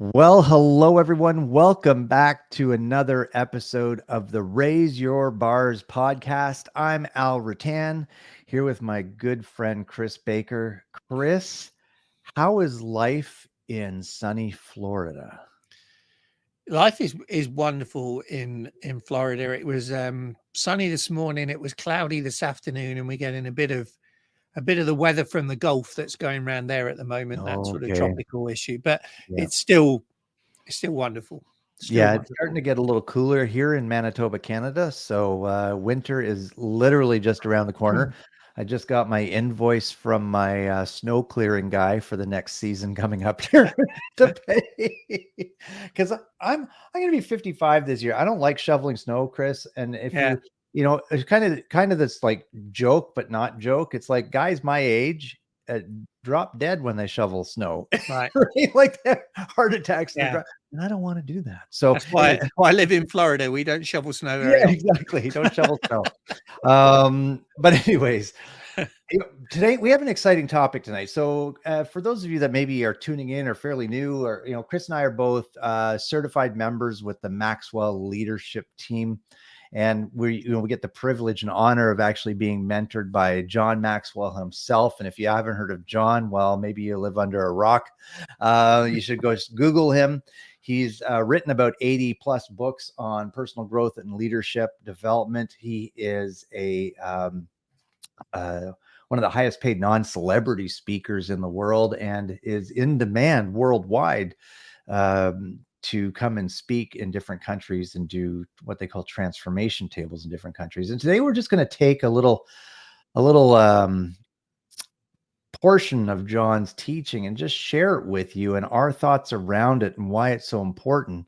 Well, hello everyone. Welcome back to another episode of the Raise Your Bars podcast. I'm Al Rattan here with my good friend Chris Baker. Chris, how is life in sunny Florida? Life is wonderful in Florida. It was sunny this morning. It was cloudy this afternoon, and we're getting a bit of the weather from the Gulf that's going around there at the moment. That sort of Okay. tropical issue, but Yeah. it's still wonderful. Still Yeah, it's starting wonderful. to get a little cooler here in Manitoba, Canada. So winter is literally just around the corner. I just got my invoice from my snow clearing guy for the next season coming up here to pay because I'm gonna be 55 this year. I don't like shoveling snow, Chris. And if Yeah, it's kind of this like joke, but not joke. It's like guys my age drop dead when they shovel snow, right. right? Like they have heart attacks and they're Yeah, and I don't want to do that. So that's why I live in Florida. We don't shovel snow yeah, very often. exactly. Don't shovel snow. But anyways, today we have an exciting topic tonight. So for those of you that maybe are tuning in or fairly new, or Chris and I are both certified members with the Maxwell leadership team. And we get the privilege and honor of actually being mentored by John Maxwell himself. And if you haven't heard of John, well, maybe you live under a rock. You should go just Google him. He's written about 80 plus books on personal growth and leadership development. He is one of the highest paid non-celebrity speakers in the world and is in demand worldwide to come and speak in different countries and do what they call transformation tables in different countries. And today we're just going to take a little portion of John's teaching and just share it with you and our thoughts around it and why it's so important.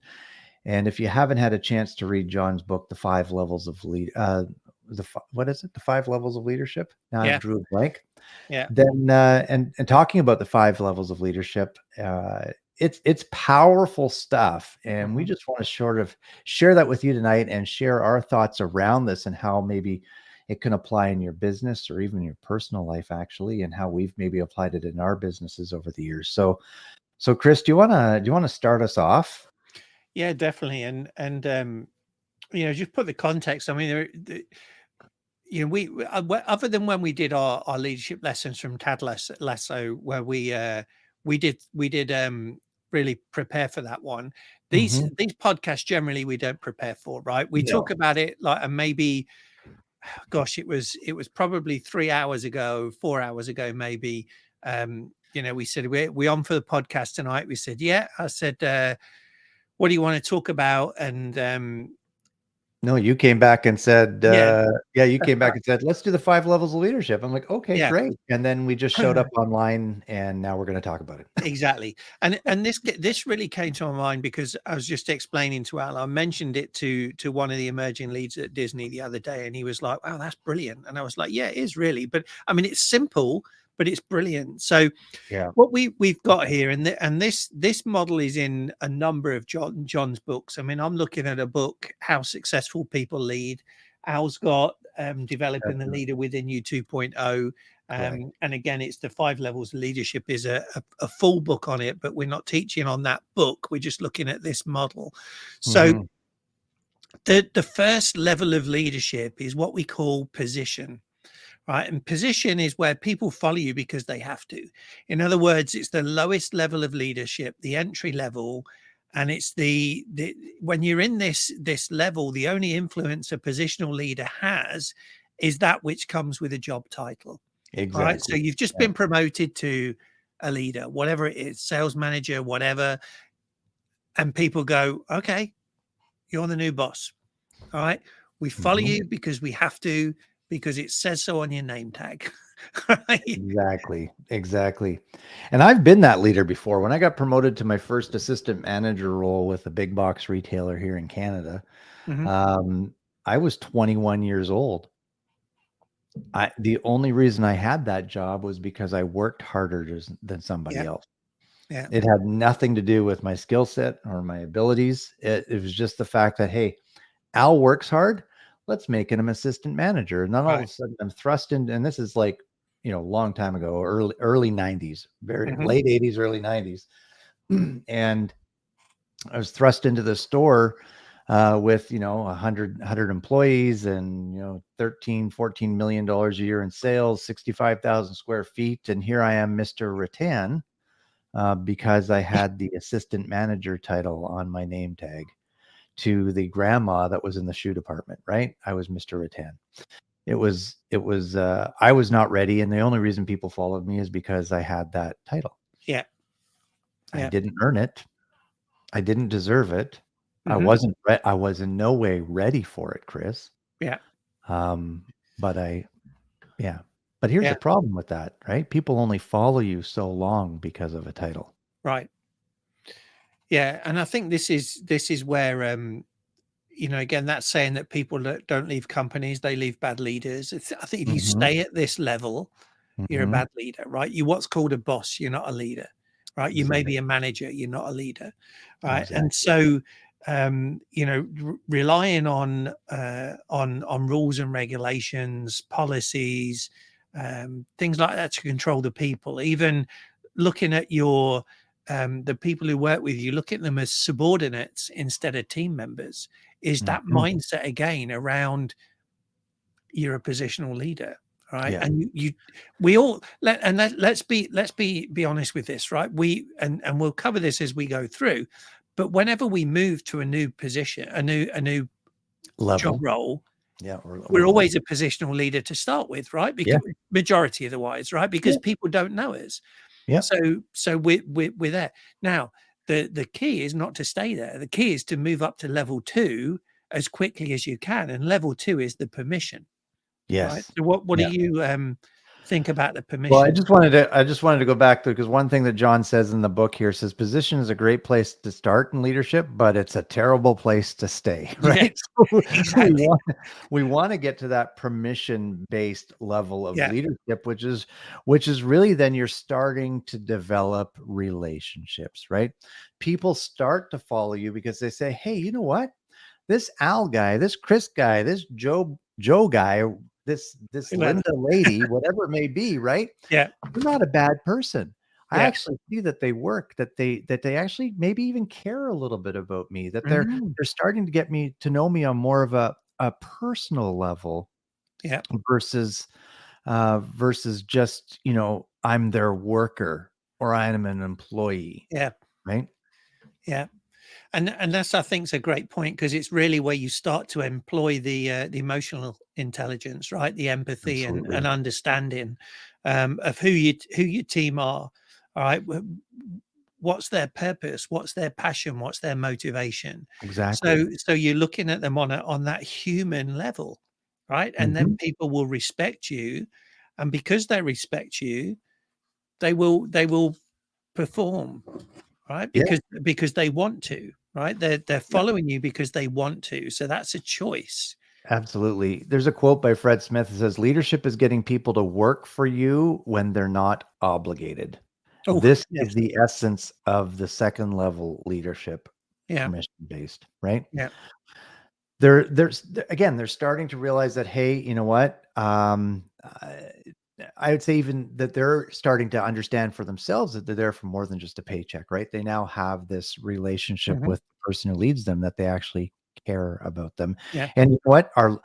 And if you haven't had a chance to read John's book, The Five Levels of Lead, what is it? The Five Levels of Leadership. Now I Yeah, drew a blank. yeah. Then and talking about the five levels of leadership, it's powerful stuff, and we Mhm. just want to sort of share that with you tonight and share our thoughts around this and how maybe it can apply in your business or even your personal life actually, and how we've maybe applied it in our businesses over the years. So Chris, do you want to start us off? Yeah, definitely. And just put the context. I mean, other than when we did our leadership lessons from Tad Lasso, where we did really prepare for that one. these Mhm. these podcasts generally we don't prepare for, right? We talk No. about it like, and maybe, gosh, it was probably 3 hours ago, 4 hours ago maybe. We said, we on for the podcast tonight. We said, yeah. I said, what do you want to talk about? And No, you came back and said, yeah, yeah, you that's came back and said, let's do the five levels of leadership. I'm like, okay, right. great. And then we just showed Yeah. up online and now we're going to talk about it. Exactly. And this really came to my mind because I was just explaining to Al. I mentioned it to one of the emerging leads at Disney the other day, and he was like, "Wow, that's brilliant." And I was like, "Yeah, it is really." But I mean, it's simple, but it's brilliant. So Yeah. what we've got here, and this model is in a number of John's books. I mean, I'm looking at a book, How Successful People Lead. Al's got Developing the Definitely. Leader Within You 2.0. Correct. And again, it's the five levels of leadership is a full book on it, but we're not teaching on that book. We're just looking at this model. So Hmm. the first level of leadership is what we call position, right? And position is where people follow you because they have to. In other words, it's the lowest level of leadership, the entry level. And it's the when you're in this level, the only influence a positional leader has is that which comes with a job title. All right. So Exactly. you've just Yeah. been promoted to a leader, whatever it is, sales manager, whatever. And people go, okay, you're the new boss. All right. We follow Mhm. you because we have to, because it says so on your name tag. Right. Exactly. Exactly. And I've been that leader before. When I got promoted to my first assistant manager role with a big box retailer here in Canada, Mhm. um, I was 21 years old. The only reason I had that job was because I worked harder than somebody Yeah. else. Yeah. It had nothing to do with my skill set or my abilities. It was just the fact that, hey, Al works hard. Let's make him assistant manager. And then all of Right. a sudden I'm thrust in, and this is like, a long time ago, early 90s, very Mhm. late 80s, early 90s. And I was thrust into the store with, 100 employees and, 13, $14 million a year in sales, 65,000 square feet. And here I am, Mr. Rattan, because I had the assistant manager title on my name tag to the grandma that was in the shoe department, right? I was Mr. Rattan. I was not ready. And the only reason people followed me is because I had that title. Yeah. I Yeah. didn't earn it. I didn't deserve it. I Mhm. wasn't I was in no way ready for it, Chris. Yeah. But yeah. But here's Yeah. the problem with that, right? People only follow you so long because of a title. Right. Yeah. And I think this is where again, that's saying that people that don't leave companies, they leave bad leaders. I think if you Mhm. stay at this level, you're a Mhm. bad leader, right? You're what's called a boss. You're not a leader, right? You may Exactly. be a manager. You're not a leader, right? And Exactly. so, relying on rules and regulations, policies, things like that to control the people. Even looking at the people who work with you, look at them as subordinates instead of team members. Is that Mhm. mindset again around you're a positional leader, right? Yeah. And let's be honest with this, right? And we'll cover this as we go through, but whenever we move to a new position, a new job Level. role, Yeah. Or we're role. always a positional leader to start with, right? Yeah. Because majority otherwise, right? Yeah. Because people don't know us. Yeah. So we're there. Now, the key is not to stay there. The key is to move up to level 2 as quickly as you can. And level 2 is the permission. Right. Yes. So what do Yeah. you think about the Well, permission? I just wanted to go back to, because one thing that John says in the book here says position is a great place to start in leadership, but it's a terrible place to stay, Yeah, right? So exactly. we want to get to that permission based level of Yeah. leadership, which is really then you're starting to develop relationships, right? People start to follow you because they say, "Hey, you know what? This Al guy, this Chris guy, this Joe guy, this Whoever. Linda lady, whatever it may be, right? Yeah. They're not a bad person. I Yeah. actually see that they work, that they actually maybe even care a little bit about me, that they're Mhm. they're starting to get me to know me on more of a personal level Yeah. versus versus just, I'm their worker or I'm an employee, Yeah. right? Yeah. And that's, I think, is a great point, because it's really where you start to employ the emotional intelligence, right? The empathy and Absolutely. understanding of who your team are. All right. What's their purpose? What's their passion? What's their motivation? Exactly. So you're looking at them on that human level, right? And then Mhm. people will respect you, and because they respect you, they will perform, right? Yeah. Because they want to, right? They're following you because they want to. So that's a choice. Absolutely. There's a quote by Fred Smith that says, "Leadership is getting people to work for you when they're not obligated." Oh, This is yes. the essence of the second level leadership, Yeah. permission based, right? Yeah. Again, they're starting to realize that, hey, you know what? I would say even that they're starting to understand for themselves that they're there for more than just a paycheck, right? They now have this relationship Mhm. with the person who leads them, that they actually care about them. Yeah. And you know what? Our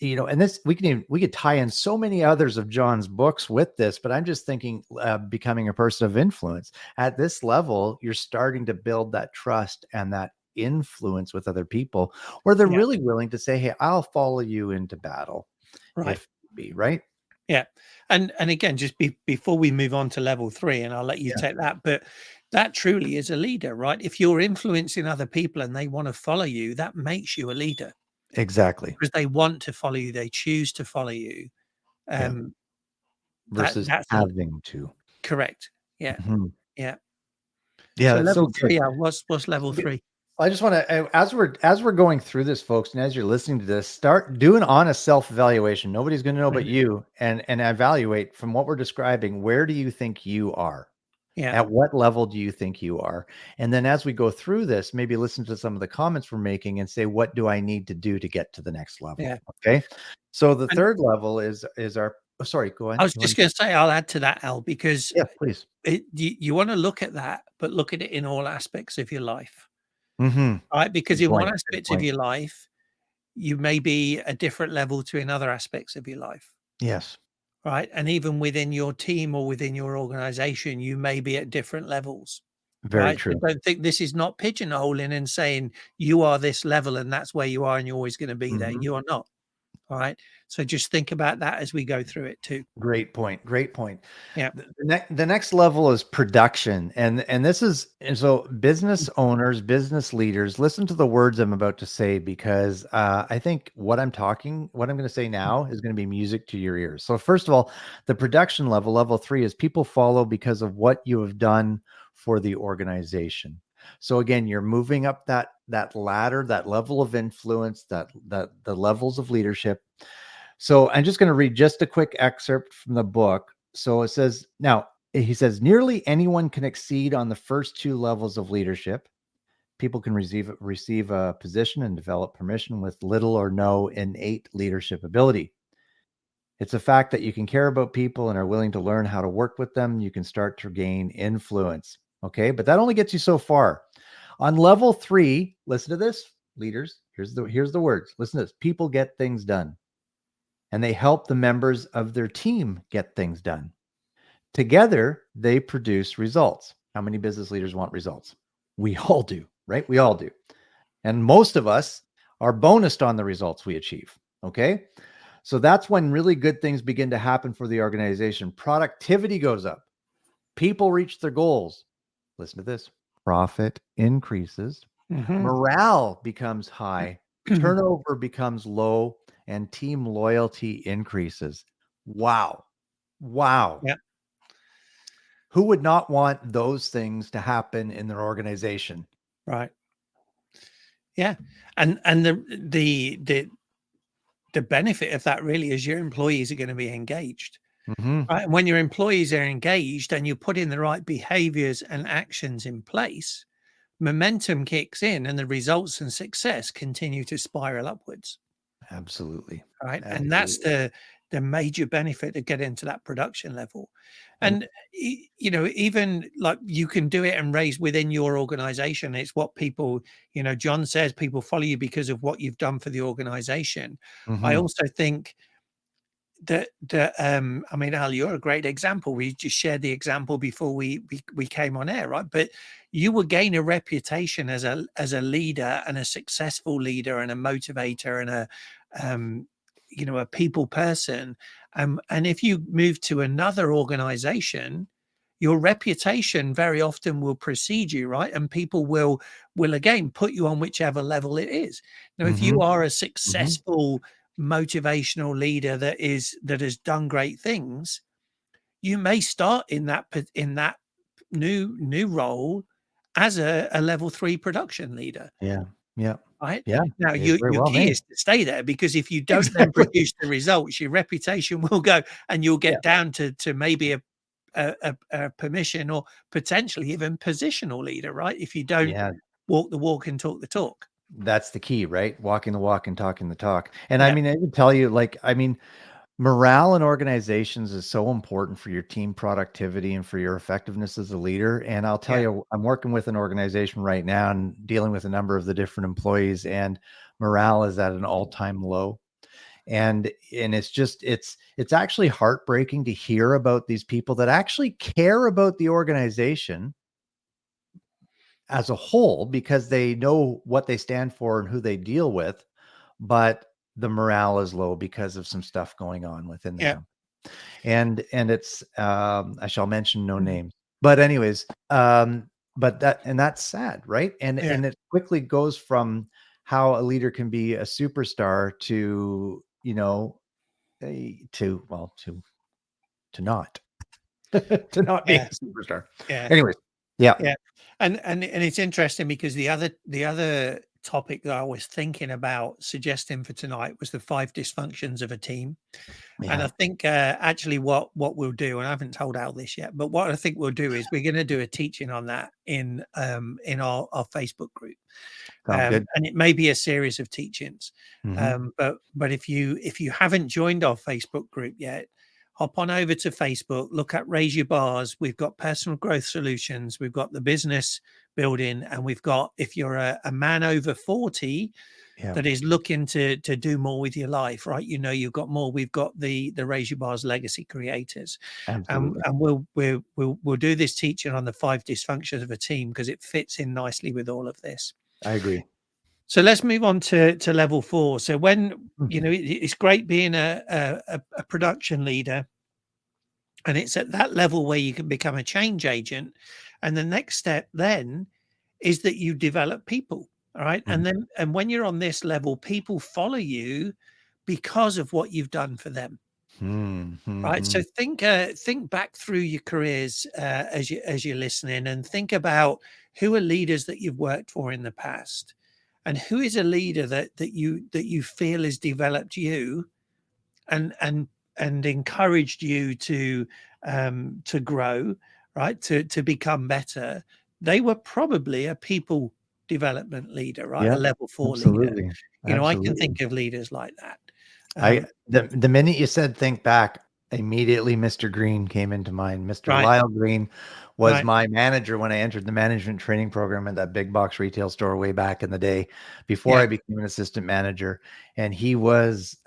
and this we could tie in so many others of John's books with this, but I'm just thinking becoming a person of influence. At this level, you're starting to build that trust and that influence with other people, where they're Yeah. really willing to say, "Hey, I'll follow you into battle Right. if be," right? Yeah. And again, just before we move on to level 3, and I'll let you Yeah, take that, but that truly is a leader, right? If you're influencing other people and they want to follow you, that makes you a leader, exactly. because they want to follow you, they choose to follow you. Yeah, Um, versus that's having to. correct. Yeah. Mhm. Yeah. Yeah, So that's so level good. 3, what's level Yeah, 3? I just want to, as we're going through this, folks, and as you're listening to this, start doing honest self-evaluation. Nobody's going to know but Mhm. you, and evaluate from what we're describing. Where do you think you are? Yeah. At what level do you think you are? And then as we go through this, maybe listen to some of the comments we're making and say, what do I need to do to get to the next level? Yeah. Okay. So the And third level is our, oh, sorry, go I on. was just going to say, I'll add to that, Al, because Yeah, please. you want to look at that, but look at it in all aspects of your life. right? Because Good in one point. Good aspect of point. your life, you may be a different level to in other aspects of your life, Yes. right? And even within your team or within your organization, you may be at different levels, Very right? So true. don't think this is not pigeonholing and saying you are this level and that's where you are and you're always going to be there. Mhm. You are not. All right. So just think about that as we go through it too. Great point. Great point. Yeah. The next level is production, and this is and so business owners, business leaders, listen to the words I'm about to say because I think what I'm going to say now is going to be music to your ears. So first of all, the production level, level 3, is people follow because of what you have done for the organization. So again, you're moving up that ladder, that level of influence, that the levels of leadership. So I'm just going to read just a quick excerpt from the book. So it says, now he says, nearly anyone can exceed on the first two levels of leadership. People can receive a position and develop permission with little or no innate leadership ability. It's a fact that you can care about people and are willing to learn how to work with them. You can start to gain influence. Okay. But that only gets you so far. On level 3, listen to this, leaders. Here's the words. Listen to this. People get things done, and they help the members of their team get things done. Together, they produce results. How many business leaders want results? We all do, right? We all do. And most of us are bonused on the results we achieve. Okay. So that's when really good things begin to happen for the organization. Productivity goes up, people reach their goals. Listen to this: profit increases, Mhm. morale becomes high, turnover becomes low, and team loyalty increases. Wow. Wow. Yeah. Who would not want those things to happen in their organization? Right. Yeah. And the benefit of that really is your employees are going to be engaged. Mhm. Right. And when your employees are engaged and you put in the right behaviors and actions in place, momentum kicks in and the results and success continue to spiral upwards. Absolutely. Right. And that's Absolutely. the major benefit of getting to that production level. And And even like you can do it and raise within your organization. It's what people, John says people follow you because of what you've done for the organization. I mhm. also think that I mean, Al, you're a great example. We just shared the example before we came on air, right? But you will gain a reputation as a leader and a successful leader and a motivator and um a people person. And if you move to another organization, your reputation very often will precede you, right? And people will again put you on whichever level it is. Now, if you Mhm. are a Mhm. successful motivational leader that has done great things, you may start in that new role as a level 3 production leader, Yeah. Yeah. right? Yeah. Now, It very your well key may. is to stay there, because if you don't then Exactly. produce the results, your reputation will go and you'll Yeah. get down to maybe a permission or potentially even positional leader, right? If you don't Yeah. walk the walk and talk the talk. That's the key, right? Walking the walk and talking the talk. And I Yeah, mean, I would tell you, like, I mean, morale in organizations is so important for your team productivity and for your effectiveness as a leader. And I'll tell yeah, you, I'm working with an organization right now and dealing with a number of the different employees, and morale is at an all-time low. And it's actually heartbreaking to hear about these people that actually care about the organization as a whole because they know what they stand for and who they deal with, but the morale is low because of some stuff going on within the yeah. company. And it's I shall mention no names. But anyways, but that's sad, right? Yeah. And it quickly goes from how a leader can be a superstar to, to well, to not to not being Yeah, a superstar. yeah, Anyways, yeah. yeah. And it's interesting because the other topic that I was thinking about suggesting for tonight was the 5 dysfunctions of a team. And Yeah. I think actually what we'll do, and I haven't told Al this yet, but what I think we'll do is we're going to do a teaching on that in our Facebook group, Sounds good. and it may be a series of teachings. Mhm. But if you haven't joined our Facebook group yet, hop on over to Facebook, look at Raise Your Bars. We've got personal growth solutions. We've got the business building, and we've got, if you're a man over 40 Yeah. that is looking to do more with your life, right? You know, you've got more. We've got the Raise Your Bars legacy creators, Absolutely. and we'll do this teaching on the 5 dysfunctions of a team because it fits in nicely with all of this. I agree. So let's move on to level 4. So when Mm. it's great being a production leader, and it's at that level where you can become a change agent, and the next step then is that you develop people. All right. Mhm. And when you're on this level, people follow you because of what you've done for them. Mhm. Right. So Mhm. think back through your careers as you're listening, and think about who are leaders that you've worked for in the past, and who is a leader that you feel has developed you and encouraged you to grow, right? To become better. They were probably a people development leader, right? A Yeah, level 4 leader. absolutely. I can Absolutely. think of leaders like that. I Um, the minute you said think back, immediately Mr. Green came into mind. Mr. right, Lyle Green was right, my manager when I entered the management training program at that big box retail store way back in the day before yeah, I became an assistant manager. And he was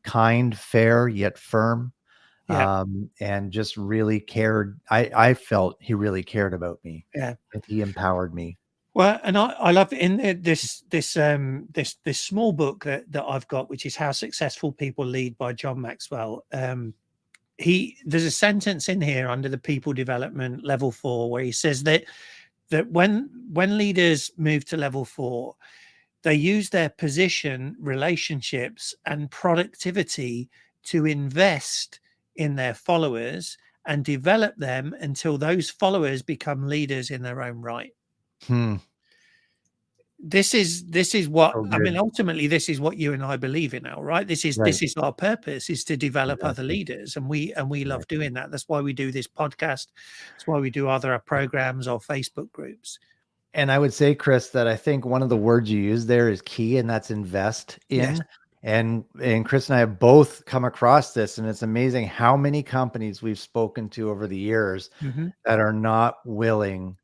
kind, fair, yet firm, yeah, and just really cared. I felt he really cared about me yeah. and he empowered me. Well, and I love in this small book that I've got, which is How Successful People Lead by John Maxwell. There's a sentence in here under the people development level 4 where he says that when leaders move to level 4, they use their position, relationships, and productivity to invest in their followers and develop them until those followers become leaders in their own right. Hmm, This is what so I mean. good. Ultimately, this is what you and I believe in now, right? This is Right. this is our purpose, is to develop other Exactly. leaders, and we love Exactly. doing that. That's why we do this podcast. That's why we do other programs or Facebook groups. And I would say, Chris, that I think one of the words you use there is key, and that's invest Yes. in. And Chris and I have both come across this, and it's amazing how many companies we've spoken to over the years Hmm. that are not willing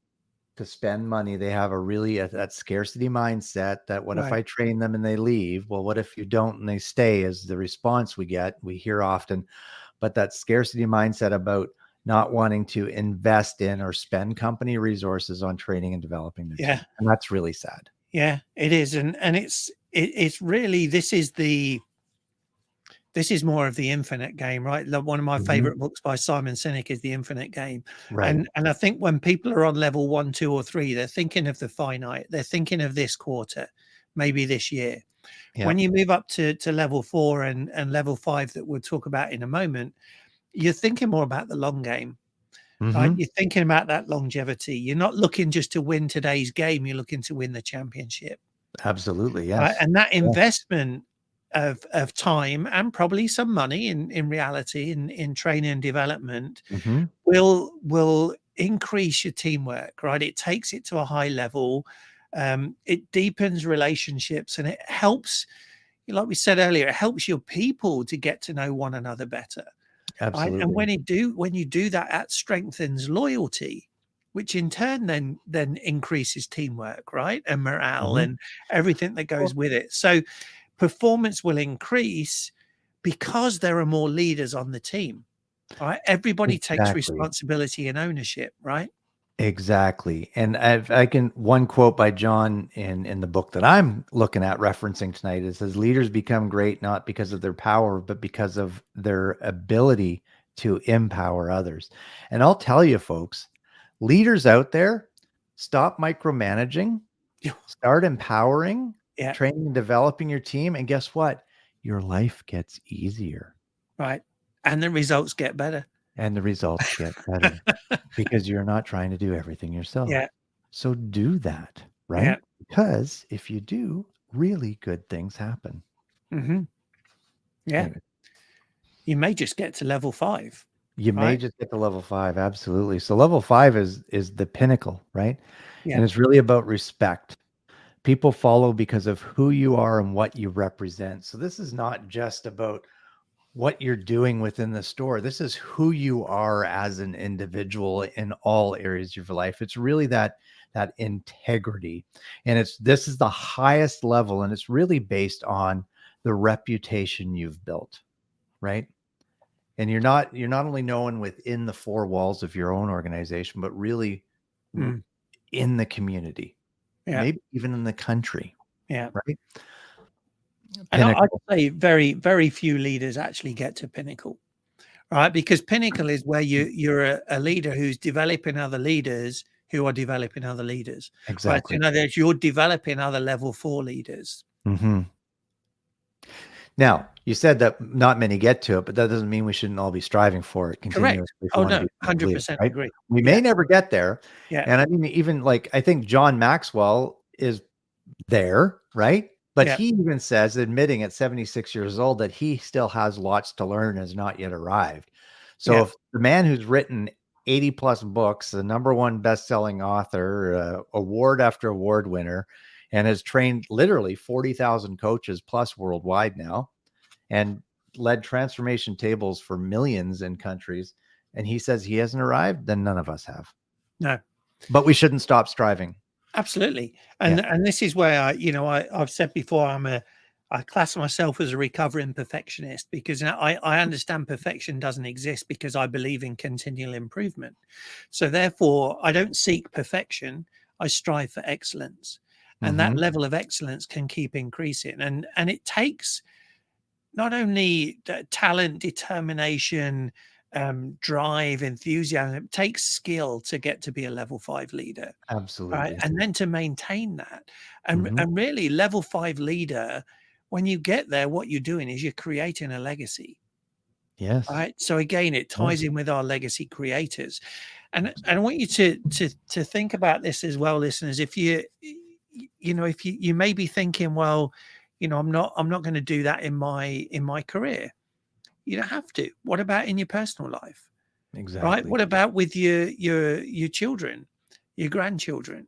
to spend money. They have a really that scarcity mindset that what if Right. I train them and they leave? Well, what if you don't and they stay is the response we hear often. But that scarcity mindset about not wanting to invest in or spend company resources on training and developing their Yeah. team. And that's really sad. Yeah. It is, and it's really, this is more of the infinite game, right? One of my Mhm. favorite books by Simon Sinek is The Infinite Game. Right. And I think when people are on level 1, 2, or 3, they're thinking of the finite. They're thinking of this quarter, maybe this year. Yeah. When you move up to level 4 and level 5 that we'll talk about in a moment, you're thinking more about the long game, right? Mhm. You're thinking about that longevity. You're not looking just to win today's game, you're looking to win the championship. Absolutely. Right, Yes. and that Yeah. investment of time and probably some money in reality in training and development Mhm. will increase your teamwork, right? It takes it to a high level. It deepens relationships, and it helps, like we said earlier, it helps your people to get to know one another better, right? And Absolutely. when you do that, that strengthens loyalty, which in turn then increases teamwork, right? And morale Mhm. and everything that Well, goes with it. So performance will increase because there are more leaders on the team, right? Everybody takes exactly. responsibility and ownership, right? Exactly. And I can one quote by John in the book that I'm looking at referencing tonight. It says leaders become great not because of their power, but because of their ability to empower others. And I'll tell you, folks, leaders out there, stop micromanaging, Yeah. start empowering, Yeah, training and developing your team. And guess what? Your life gets easier right. And the results get better. and the results get better, because you're not trying to do everything yourself. Yeah, So do that, yeah. right? Because if you do, really good things happen. Hmm. Yeah. Anyway, You may just get to level 5, you may right? just get to level 5. Absolutely. So level 5 is the pinnacle, right? Yeah, And it's really about respect. People follow because of who you are and what you represent. So this is not just about what you're doing within the store. This is who you are as an individual in all areas of your life. It's really that integrity. And this is the highest level, and it's really based on the reputation you've built, right? And you're not only known within the four walls of your own organization, but really in the community, maybe even in the country, right? And I'd Pinnacle. say very, very few leaders actually get to Pinnacle, right? Because Pinnacle is where you're a leader who's developing other leaders who are developing other leaders. Right. So Exactly. in other words, you're developing other level 4 leaders. Now, you said that not many get to it, but that doesn't mean we shouldn't all be striving for it continuously. Correct. Oh, no, 100% right? agree. We may never get there. Yeah. And I mean, even like, I think John Maxwell is there, right? But he even says, admitting at 76 years old, that he still has lots to learn, has not yet arrived. So if the man who's written 80 plus books, the #1 best-selling author, award after award winner, and has trained literally 40,000 coaches plus worldwide now, and led transformation tables for millions in countries, and he says he hasn't arrived, then none of us have. No. But we shouldn't stop striving. Absolutely. And this is where I've said before, I class myself as a recovering perfectionist, because I understand perfection doesn't exist, because I believe in continual improvement. So therefore, I don't seek perfection. I strive for excellence. And that level of excellence can keep increasing. And it takes not only talent, determination, drive, enthusiasm, it takes skill to get to be a level 5 leader. Absolutely. Right. And then to maintain that. And really, level 5 leader, when you get there, what you're doing is you're creating a legacy. Yes. Right. So again, it ties in with our legacy creators. And I want you to think about this as well, listeners. If you may be thinking, well, I'm not going to do that in my career. You don't have to. What about in your personal life? Exactly. Right. What about with your children, your grandchildren?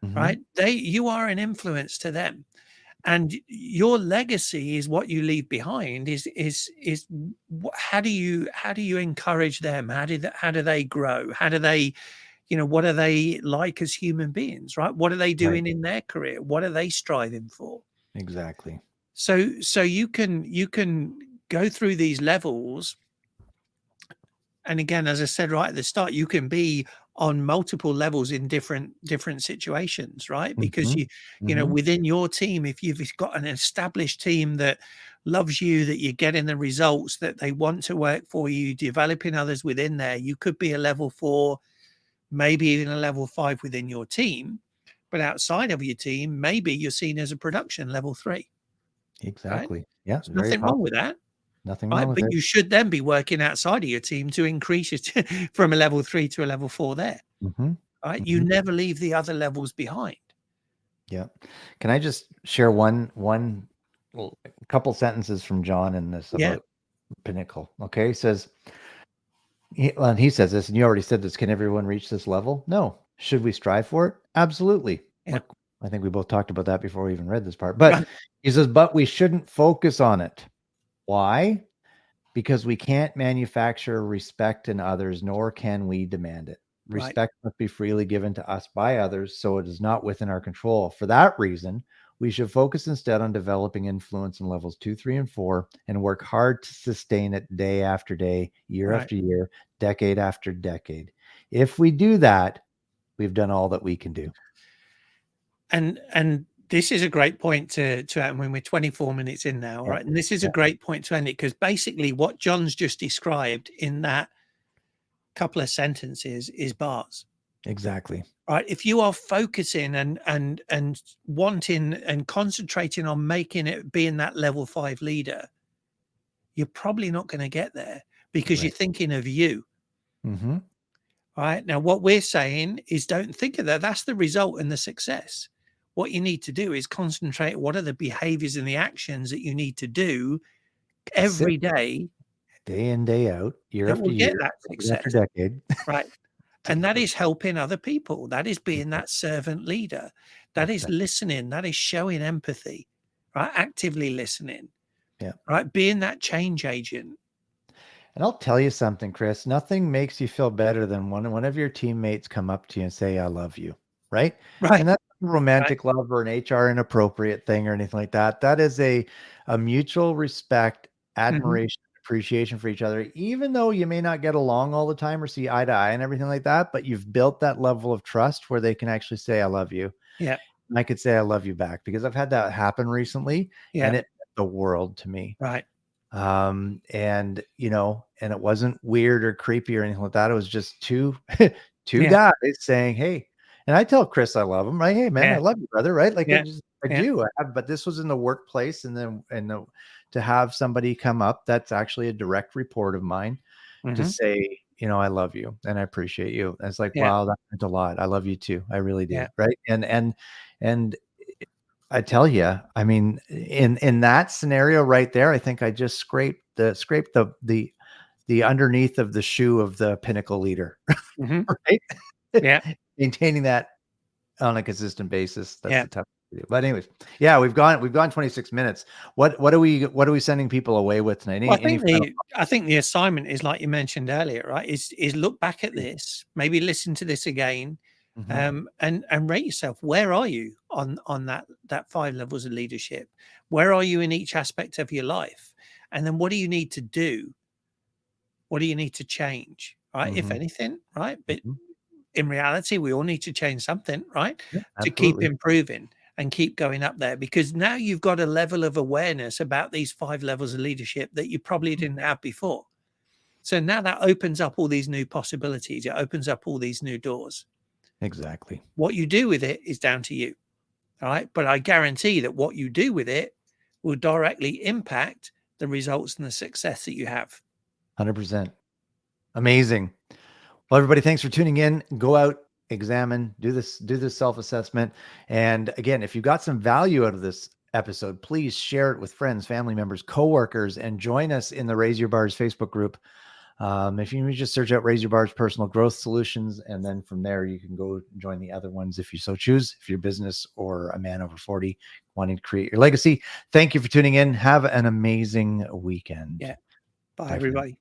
Right. You are an influence to them. And your legacy is what you leave behind. How do you encourage them? How do they grow? How do they, what are they like as human beings? Right? What are they doing in their career? What are they striving for? Exactly. So you can go through these levels. And again, as I said right at the start, you can be on multiple levels in different situations, right? Because within your team, if you've got an established team that loves you, that you're getting the results, that they want to work for you, developing others within there, you could be a level 4, maybe even a level 5 within your team. But outside of your team, maybe you're seen as a production level 3. Exactly. Right? Yeah. There's nothing wrong with that. Nothing wrong with but it. you should then be working outside of your team to increase it from a level 3 to a level 4 there. Right? You never leave the other levels behind. Yeah. Can I just share one couple sentences from John in this about Pinnacle? Okay. He says, he says this, and you already said this, can everyone reach this level? No. Should we strive for it? Absolutely. Yeah. I think we both talked about that before we even read this part. But he says, but we shouldn't focus on it. Why? Because we can't manufacture respect in others, nor can we demand it. Respect must be freely given to us by others, so it is not within our control. For that reason, we should focus instead on developing influence in levels 2, 3, and 4, and work hard to sustain it day after day, year after year, decade after decade. If we do that, we've done all that we can do. And this is a great point to end when we're 24 minutes in now, right? And this is a great point to end it, because basically what John's just described in that couple of sentences is bars. Exactly. Right. If you are focusing and wanting and concentrating on making it being that level 5 leader, you're probably not going to get there, because you're thinking of you. Right. Now, what we're saying is, don't think of that. That's the result and the success. What you need to do is concentrate. What are the behaviors and the actions that you need to do every day in, day out, year after year, that success, after decade. Right. And that is helping other people. That is being that servant leader. That is listening. That is showing empathy, right? Actively listening. Yeah. Right. Being that change agent. And I'll tell you something, Chris, nothing makes you feel better than one of your teammates come up to you and say, I love you. right? Right. And that's not Right. romantic love or an HR inappropriate thing or anything like that. That is a mutual respect, Mhm. admiration, appreciation for each other, even though you may not get along all the time or see eye to eye and everything like that, but you've built that level of trust where they can actually say, I love you. Yeah. And I could say, I love you back, because I've had that happen recently Yeah. and it meant the world to me. Right. And and it wasn't weird or creepy or anything like that. It was just two Yeah. guys saying, hey. And I tell Chris I love him, right? Hey man, I Yeah. love you, brother, right? Like Yeah. I Yeah. do. But this was in the workplace, and then to have somebody come up that's actually a direct report of mine to Mhm. say, I love you and I appreciate you. And it's like, Yeah. wow, that meant a lot. I love you too. I really do. Yeah. Right. And I tell you, I mean, in that scenario right there, I think I just scraped the underneath of the shoe of the pinnacle leader, Mhm. right? Yeah. Maintaining that on a consistent basis. That's Yeah. the tough thing to do. But anyways, yeah, we've gone 26 minutes. What are we sending people away with tonight? Well, Any final I think the assignment is like you mentioned earlier, right? Is look back at thoughts? this, maybe listen to this again, Mhm. and rate yourself. Where are you on that 5 levels of leadership? Where are you in each aspect of your life? And then what do you need to do? What do you need to change? Right? If Mhm. anything, right? But Mhm. in reality, we all need to change something, right? Yeah, To keep absolutely. improving and keep going up there, because now you've got a level of awareness about these 5 levels of leadership that you probably didn't have before. So now that opens up all these new possibilities. It opens up all these new doors. Exactly. What you do with it is down to you. All right. But I guarantee that what you do with it will directly impact the results and the success that you have. 100%. Amazing. Well, everybody, thanks for tuning in. Go out, examine, do this self-assessment. And again, if you got some value out of this episode, please share it with friends, family members, coworkers, and join us in the Raise Your Bars Facebook group. If you just search out Raise Your Bars Personal Growth Solutions, and then from there you can go join the other ones if you so choose. If you're a business or a man over 40 wanting to create your legacy. Thank you for tuning in. Have an amazing weekend. Yeah. Bye, Bye for now. everybody.